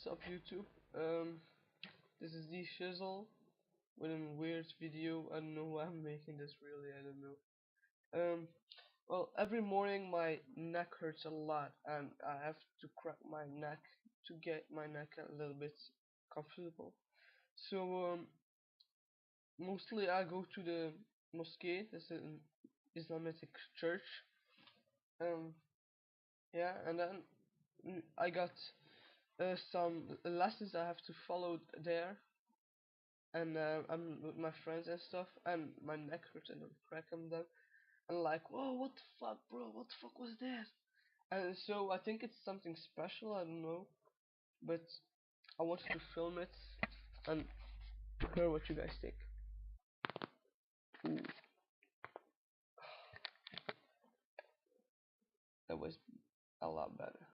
What's up, YouTube? This is the Shizzle with a weird video. I don't know why I'm making this, really. I don't know. Well, every morning my neck hurts a lot, and I have to crack my neck to get my neck a little bit comfortable. So mostly I go to the mosque. This is an Islamic church. Um, yeah, and then I got some lessons I have to follow there, and I'm with my friends and stuff, and my neck hurts and I'm cracking them, and like, whoa, what the fuck, bro? What the fuck was that? And so I think it's something special. I don't know, but I wanted to film it and hear what you guys think. Ooh, that was a lot better.